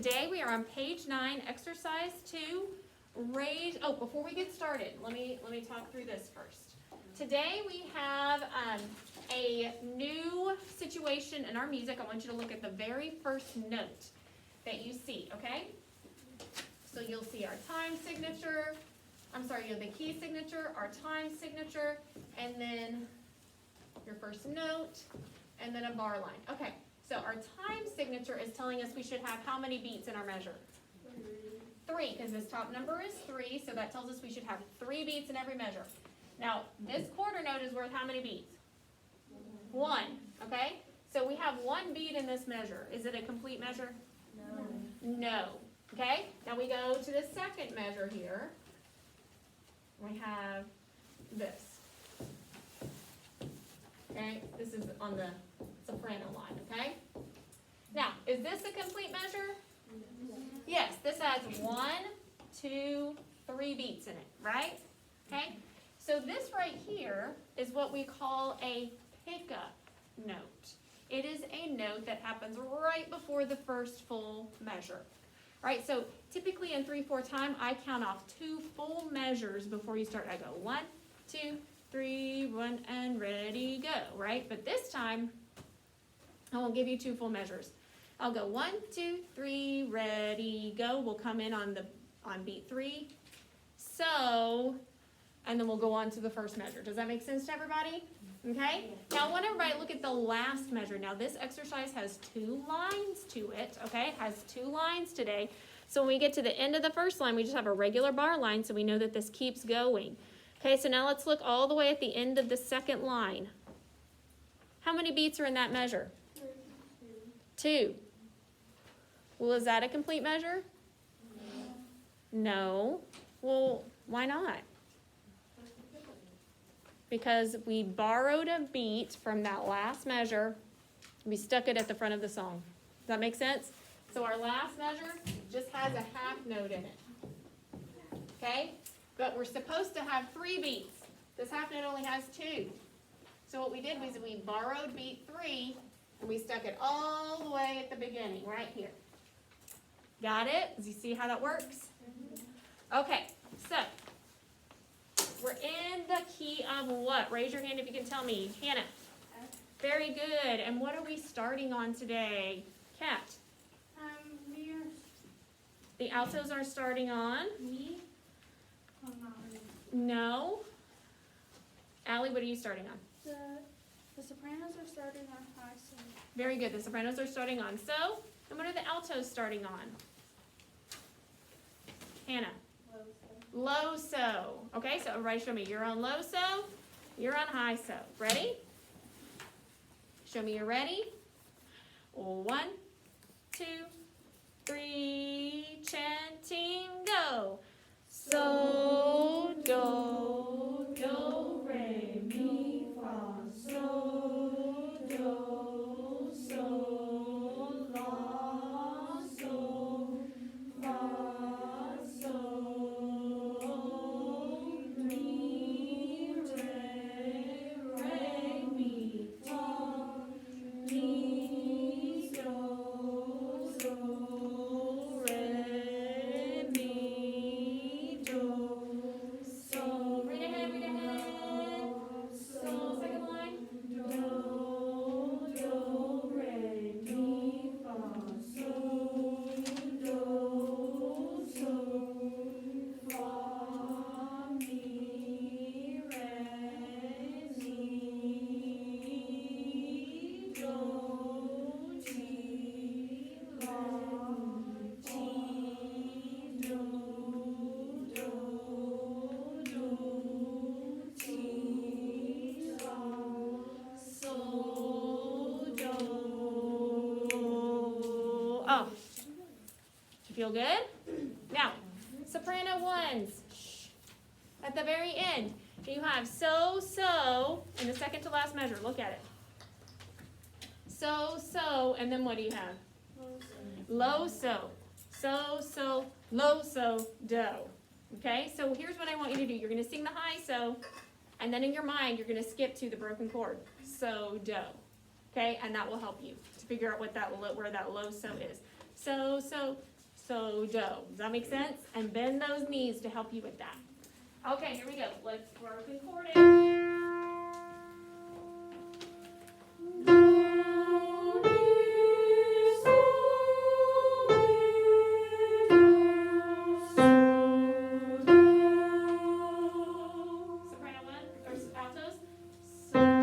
today we are on page 9, exercise 2. Before we get started, let me talk through this first. Today we have a new situation in our music. I want you to look at the very first note that you see, okay? So you'll see our time signature, the key signature, our time signature, and then your first note, and then a bar line. Okay, so our time signature is telling us we should have how many beats in our measure? 3, because this top number is 3, so that tells us we should have 3 beats in every measure. Now, this quarter note is worth how many beats? 1, okay? So we have 1 beat in this measure. Is it a complete measure? No. Okay? Now we go to the second measure here. We have this. Okay? This is on the soprano line, okay? Now, is this a complete measure? Yes, this has 1, 2, 3 beats in it, right? Okay? So this right here is what we call a pickup note. It is a note that happens right before the first full measure. All right, so typically in 3/4 time, I count off 2 full measures before you start. I go 1, 2, 3, 1, and ready, go, right? But this time, I won't give you 2 full measures. I'll go 1, 2, 3, ready, go. We'll come in on beat 3. So, and then we'll go on to the first measure. Does that make sense to everybody? Okay? Now I want everybody to look at the last measure. Now this exercise has 2 lines to it, okay? It has 2 lines today. So when we get to the end of the first line, we just have a regular bar line so we know that this keeps going. Okay, so now let's look all the way at the end of the second line. How many beats are in that measure? 2. Well, is that a complete measure? No. Well, why not? Because we borrowed a beat from that last measure, we stuck it at the front of the song. Does that make sense? So our last measure just has a half note in it. Okay? But we're supposed to have 3 beats. This half note only has 2. So what we did was we borrowed beat 3 and we stuck it all the way at the beginning, right here. Got it? Does you see how that works? Okay, so we're in the key of what? Raise your hand if you can tell me. Hannah. Very good. And what are we starting on today? Kat. The altos are starting on? Me? No. Allie, what are you starting on? The sopranos are starting on high, so. Very good. The sopranos are starting on so. And what are the altos starting on? Hannah. Low so. Okay, so everybody show me. You're on low so. You're on high so. Ready? Show me you're ready. 1, 2, 3, chanting, go. So, do, re, mi, fa, so, do, so, la, so, fa, so, mi, re, mi, fa, mi, so, re, mi, do, so. Read ahead, read ahead. So, second line. Do, re, mi, fa, so, do, so, fa, mi, re, mi, do, ti, la, ti, do, ti, la, so, do. Oh, did you feel good? Now, soprano ones. Shh. At the very end, you have so, in the second to last measure. Look at it. So, and then what do you have? Low, so, low, so, do. Okay, so here's what I want you to do. You're going to sing the high so, and then in your mind, you're going to skip to the broken chord. So, do. Okay, and that will help you to figure out where that low so is. So, do. Does that make sense? And bend those knees to help you with that. Okay, here we go. Let's broken chord it. Soprano one, or altos. Sing out.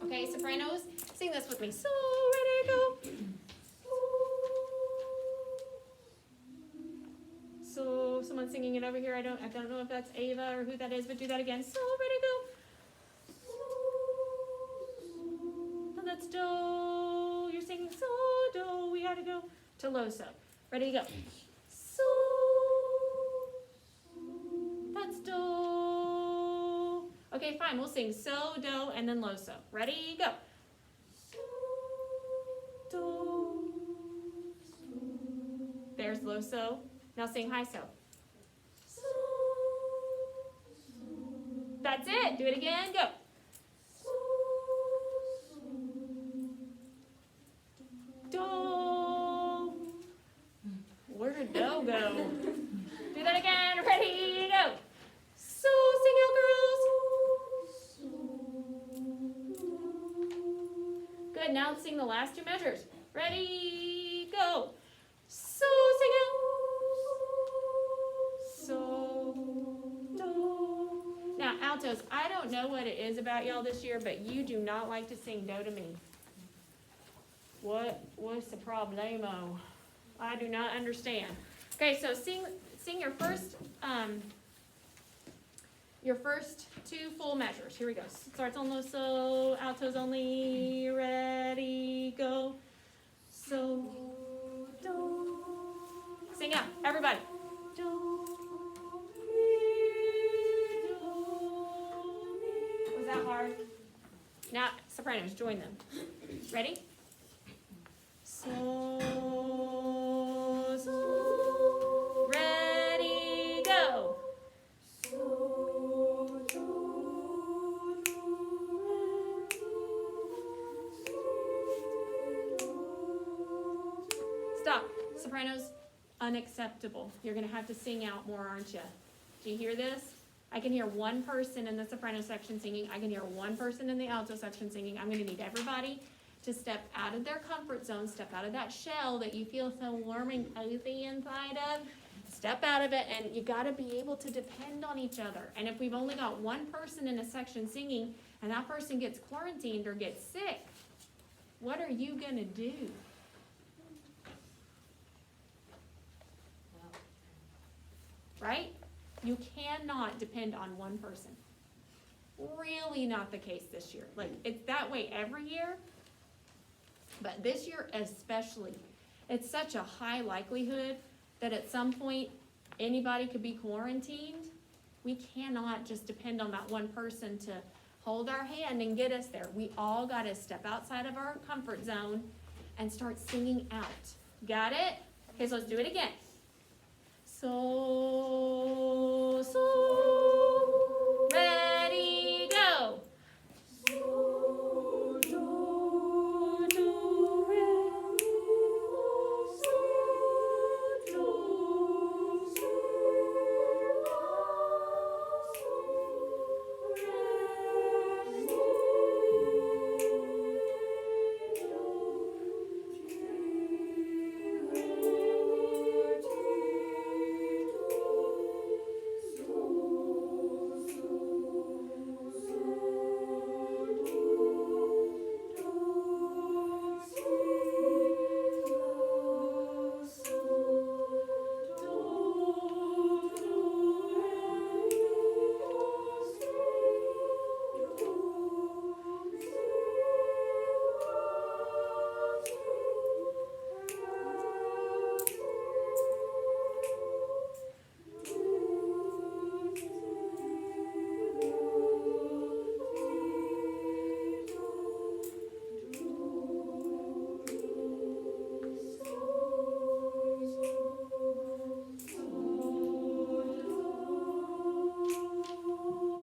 Okay, sopranos, sing this with me. So ready, go. So someone's singing it over here. I don't know if that's Ava or who that is, but do that again. So ready, go. And that's do. You're singing so do. We had to go to low so. Ready, go. So. That's do. Okay, fine. We'll sing so, do, and then low so. Ready, go. Do. There's low so. Now sing high so. That's it. Do it again. Go. Do. Where did do go? Do that again. Ready, go. So, sing out, girls. Good. Now let's sing the last two measures. Ready, go. So, sing out. So, do. Now, altos, I don't know what it is about y'all this year, but you do not like to sing do to me. What's the problemo? I do not understand. Okay, so sing your first two full measures. Here we go. Starts on low so, altos only. Ready, go. So, do. Sing out, everybody. Do, mi, do, mi. Was that hard? Now, sopranos, join them. Ready? So, so. Ready, go. So, do, stop. Sopranos, unacceptable. You're going to have to sing out more, aren't you? Do you hear this? I can hear one person in the soprano section singing. I can hear one person in the alto section singing. I'm going to need everybody to step out of their comfort zone, step out of that shell that you feel so warm and cozy inside of. Step out of it, and you got to be able to depend on each other. And if we've only got one person in a section singing, and that person gets quarantined or gets sick, what are you going to do? Right? You cannot depend on one person. Really not the case this year. Like, it's that way every year, but this year especially. It's such a high likelihood that at some point anybody could be quarantined. We cannot just depend on that one person to hold our hand and get us there. We all got to step outside of our comfort zone and start singing out. Got it? Okay, so let's do it again. So, so.